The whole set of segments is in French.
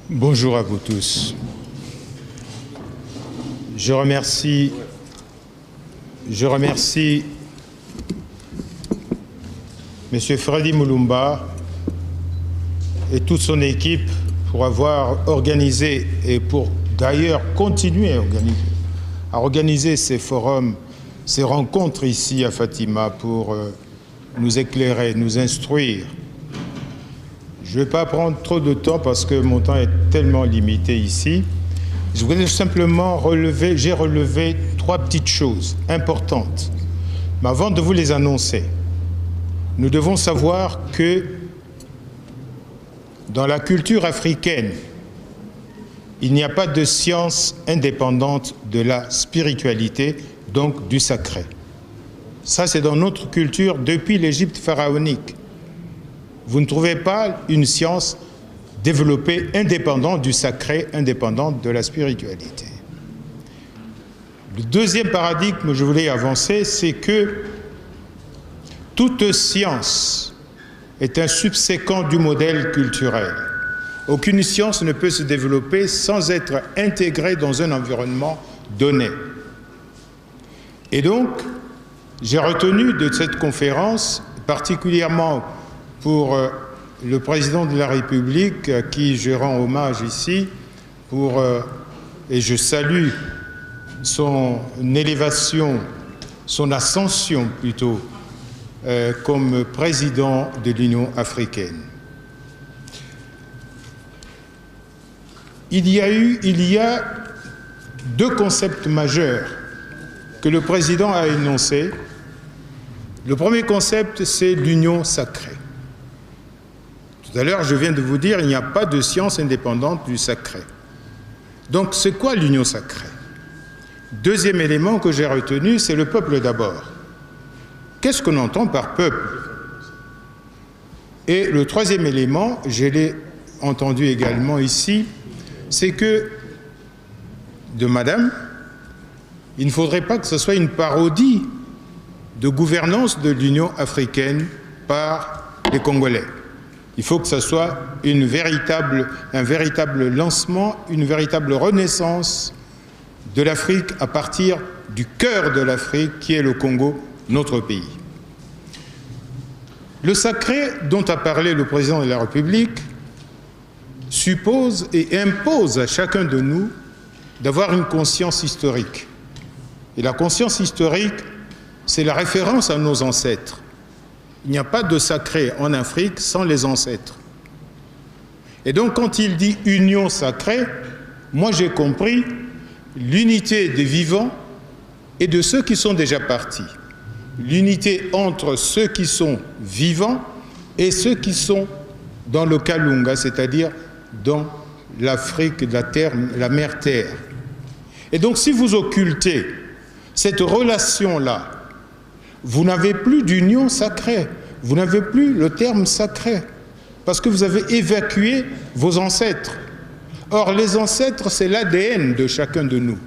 Bonjour à vous tous. Je remercie M. Freddy Mulumba et toute son équipe pour avoir organisé et pour d'ailleurs continuer à organiser ces forums, ces rencontres ici à Fatima pour nous éclairer, nous instruire. Je ne vais pas prendre trop de temps parce que mon temps est tellement limité ici. Je voudrais simplement j'ai relevé 3 petites choses importantes. Mais avant de vous les annoncer, nous devons savoir que dans la culture africaine, il n'y a pas de science indépendante de la spiritualité, donc du sacré. Ça, c'est dans notre culture depuis l'Égypte pharaonique. Vous ne trouvez pas une science développée indépendante du sacré, indépendante de la spiritualité. Le deuxième paradigme que je voulais avancer, c'est que toute science est un subséquent du modèle culturel. Aucune science ne peut se développer sans être intégrée dans un environnement donné. Et donc, j'ai retenu de cette conférence, particulièrement pour le président de la République, à qui je rends hommage ici, et je salue son élévation, son ascension plutôt, comme président de l'Union africaine. Il y a 2 concepts majeurs que le président a énoncés. Le premier concept, c'est l'union sacrée. Tout à l'heure, je viens de vous dire, il n'y a pas de science indépendante du sacré. Donc, c'est quoi l'union sacrée? Deuxième élément que j'ai retenu, c'est le peuple d'abord. Qu'est-ce qu'on entend par peuple? Et le troisième élément, je l'ai entendu également ici, c'est que, de madame, il ne faudrait pas que ce soit une parodie de gouvernance de l'Union africaine par les Congolais. Il faut que ce soit un véritable lancement, une véritable renaissance de l'Afrique à partir du cœur de l'Afrique qui est le Congo, notre pays. Le sacré dont a parlé le président de la République suppose et impose à chacun de nous d'avoir une conscience historique. Et la conscience historique, c'est la référence à nos ancêtres. Il n'y a pas de sacré en Afrique sans les ancêtres. Et donc, quand il dit union sacrée, moi j'ai compris l'unité des vivants et de ceux qui sont déjà partis. L'unité entre ceux qui sont vivants et ceux qui sont dans le Kalunga, c'est-à-dire dans l'Afrique de la terre, la mer Terre. Et donc, si vous occultez cette relation-là, vous n'avez plus d'union sacrée, vous n'avez plus le terme sacré, parce que vous avez évacué vos ancêtres. Or, les ancêtres, c'est l'ADN de chacun de nous.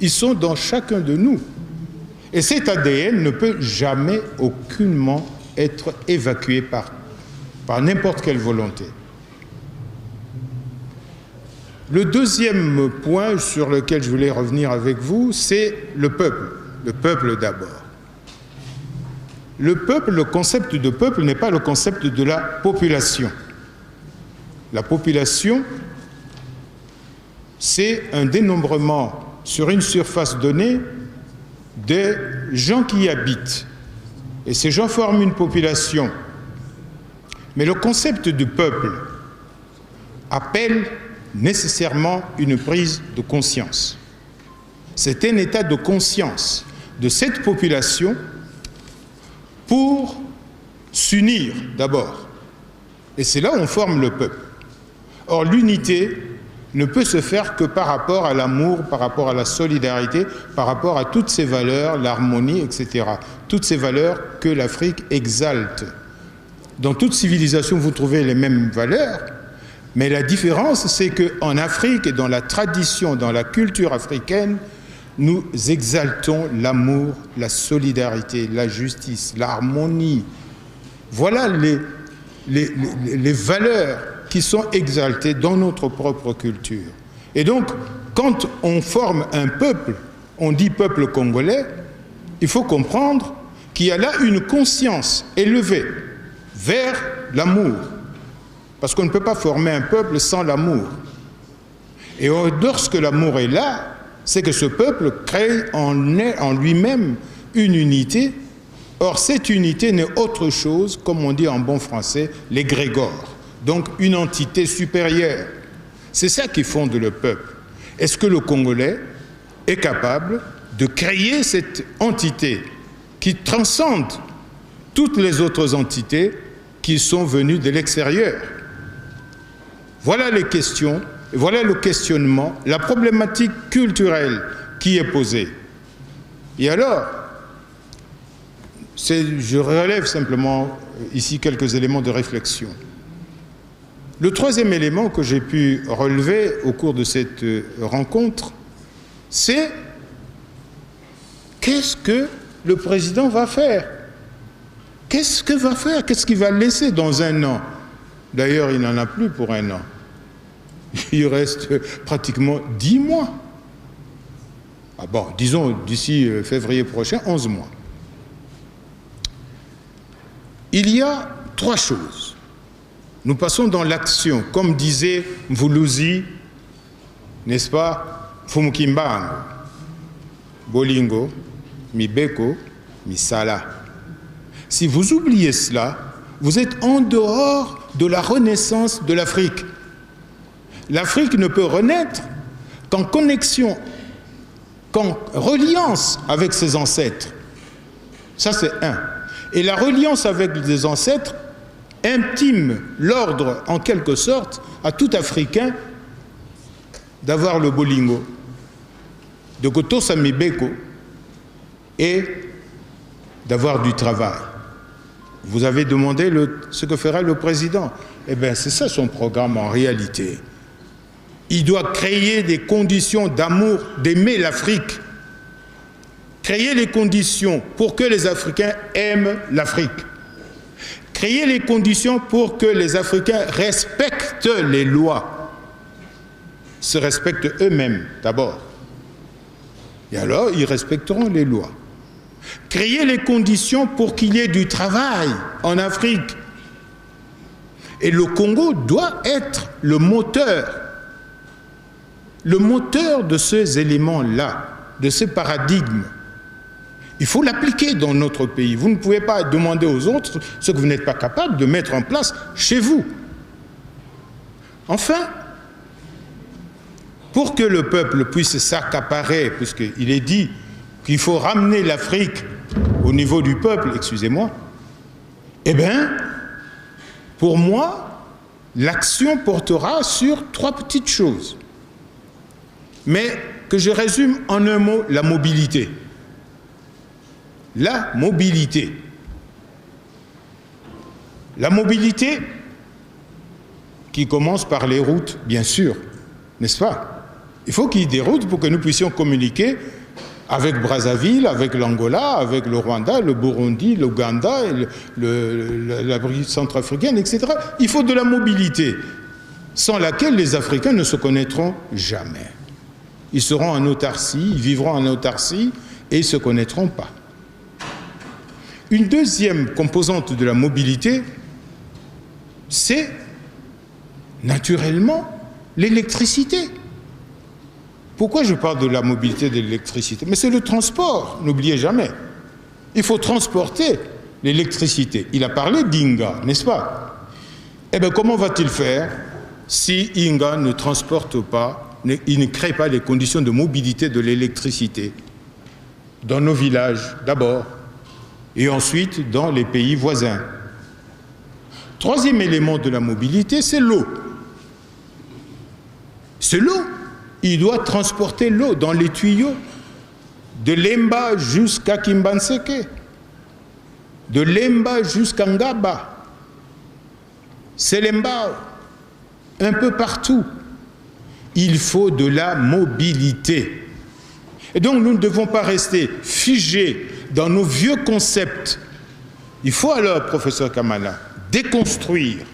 Ils sont dans chacun de nous. Et cet ADN ne peut jamais, aucunement, être évacué par n'importe quelle volonté. Le deuxième point sur lequel je voulais revenir avec vous, c'est le peuple d'abord. Le concept de peuple n'est pas le concept de la population. La population, c'est un dénombrement sur une surface donnée des gens qui y habitent. Et ces gens forment une population. Mais le concept de peuple appelle nécessairement une prise de conscience. C'est un état de conscience de cette population pour s'unir d'abord. Et c'est là où on forme le peuple. Or, l'unité ne peut se faire que par rapport à l'amour, par rapport à la solidarité, par rapport à toutes ces valeurs, l'harmonie, etc. Toutes ces valeurs que l'Afrique exalte. Dans toute civilisation, vous trouvez les mêmes valeurs, mais la différence, c'est qu'en Afrique et dans la tradition, dans la culture africaine, nous exaltons l'amour, la solidarité, la justice, l'harmonie. Voilà les valeurs qui sont exaltés dans notre propre culture. Et donc, quand on forme un peuple, on dit peuple congolais, il faut comprendre qu'il y a là une conscience élevée vers l'amour. Parce qu'on ne peut pas former un peuple sans l'amour. Et lorsque l'amour est là, c'est que ce peuple crée en lui-même une unité. Or, cette unité n'est autre chose, comme on dit en bon français, l'égrégore. Donc, une entité supérieure. C'est ça qui fonde le peuple. Est-ce que le Congolais est capable de créer cette entité qui transcende toutes les autres entités qui sont venues de l'extérieur? Voilà les questions, voilà le questionnement, la problématique culturelle qui est posée. Et alors, je relève simplement ici quelques éléments de réflexion. Le troisième élément que j'ai pu relever au cours de cette rencontre, c'est qu'est-ce que le président va faire? Qu'est-ce qu'il va faire? Qu'est-ce qu'il va laisser dans un an? D'ailleurs, il n'en a plus pour un an. Il reste pratiquement 10 mois. Ah bon, disons d'ici février prochain, 11 mois. Il y a 3 choses. Nous passons dans l'action, comme disait Mvuluzi, n'est-ce pas, Fumukimbango, Bolingo, Mibeko, Misala. Si vous oubliez cela, vous êtes en dehors de la renaissance de l'Afrique. L'Afrique ne peut renaître qu'en connexion, qu'en reliance avec ses ancêtres. Ça, c'est un. Et la reliance avec les ancêtres intime l'ordre, en quelque sorte, à tout Africain d'avoir le bolingo, de kotosa mibeko et d'avoir du travail. Vous avez demandé ce que fera le président. Eh bien, c'est ça son programme en réalité. Il doit créer des conditions d'amour, d'aimer l'Afrique. Créer les conditions pour que les Africains aiment l'Afrique. Créer les conditions pour que les Africains respectent les lois. Se respectent eux-mêmes d'abord. Et alors, ils respecteront les lois. Créer les conditions pour qu'il y ait du travail en Afrique. Et le Congo doit être le moteur de ces éléments-là, de ces paradigmes. Il faut l'appliquer dans notre pays. Vous ne pouvez pas demander aux autres ce que vous n'êtes pas capable de mettre en place chez vous. Enfin, pour que le peuple puisse s'accaparer, puisqu'il est dit qu'il faut ramener l'Afrique au niveau du peuple, excusez-moi, eh bien, pour moi, l'action portera sur 3 petites choses. Mais que je résume en un mot, la mobilité. La mobilité. La mobilité qui commence par les routes, bien sûr, n'est-ce pas? Il faut qu'il y ait des routes pour que nous puissions communiquer avec Brazzaville, avec l'Angola, avec le Rwanda, le Burundi, l'Ouganda, la République centrafricaine, etc. Il faut de la mobilité, sans laquelle les Africains ne se connaîtront jamais. Ils seront en autarcie, ils vivront en autarcie et ils ne se connaîtront pas. Une deuxième composante de la mobilité, c'est naturellement l'électricité. Pourquoi je parle de la mobilité de l'électricité? Mais c'est le transport, n'oubliez jamais. Il faut transporter l'électricité. Il a parlé d'Inga, n'est-ce pas? Eh bien, comment va-t-il faire si Inga ne transporte pas, il ne crée pas les conditions de mobilité de l'électricité dans nos villages d'abord et ensuite dans les pays voisins? Troisième élément de la mobilité, c'est l'eau. C'est l'eau. Il doit transporter l'eau dans les tuyaux de Lemba jusqu'à Kimbanseke, de Lemba jusqu'à Ngaba, Selembao, un peu partout. Il faut de la mobilité. Et donc nous ne devons pas rester figés dans nos vieux concepts. Il faut alors, professeur Kamala, déconstruire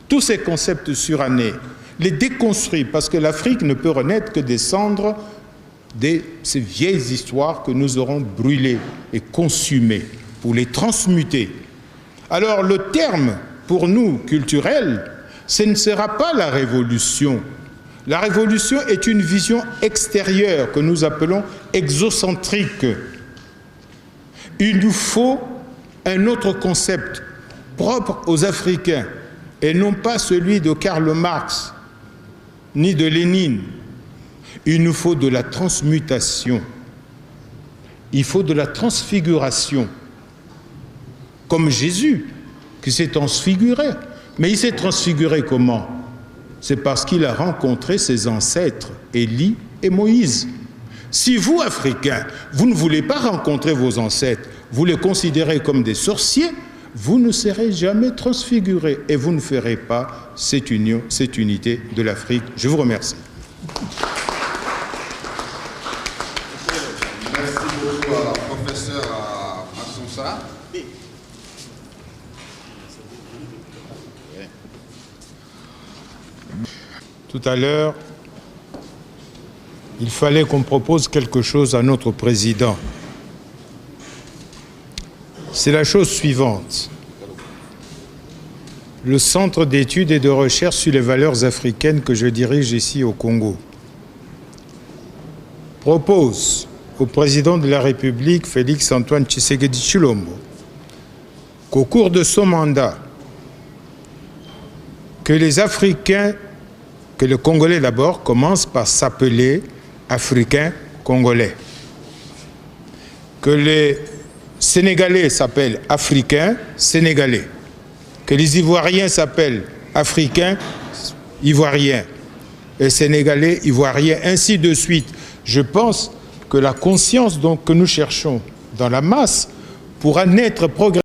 tous ces concepts surannés, les déconstruire, parce que l'Afrique ne peut renaître que des cendres de ces vieilles histoires que nous aurons brûlées et consumées, pour les transmuter. Alors le terme, pour nous, culturel, ce ne sera pas la révolution. La révolution est une vision extérieure que nous appelons exocentrique. Il nous faut un autre concept propre aux Africains et non pas celui de Karl Marx ni de Lénine. Il nous faut de la transmutation. Il faut de la transfiguration. Comme Jésus qui s'est transfiguré. Mais il s'est transfiguré comment? C'est parce qu'il a rencontré ses ancêtres, Élie et Moïse. Si vous, Africains, vous ne voulez pas rencontrer vos ancêtres, vous les considérez comme des sorciers, vous ne serez jamais transfigurés et vous ne ferez pas cette union, cette unité de l'Afrique. Je vous remercie. Merci beaucoup, professeur Massoussa. Tout à l'heure, il fallait qu'on propose quelque chose à notre président. C'est la chose suivante. Le Centre d'études et de recherche sur les valeurs africaines que je dirige ici au Congo propose au président de la République, Félix-Antoine Tshisekedi Tshilombo, qu'au cours de son mandat, que les Africains, que le Congolais d'abord commence par s'appeler Africains congolais, que les Sénégalais s'appellent Africains sénégalais, que les Ivoiriens s'appellent Africains ivoiriens, et Sénégalais ivoiriens, ainsi de suite. Je pense que la conscience donc, que nous cherchons dans la masse pourra naître progressivement.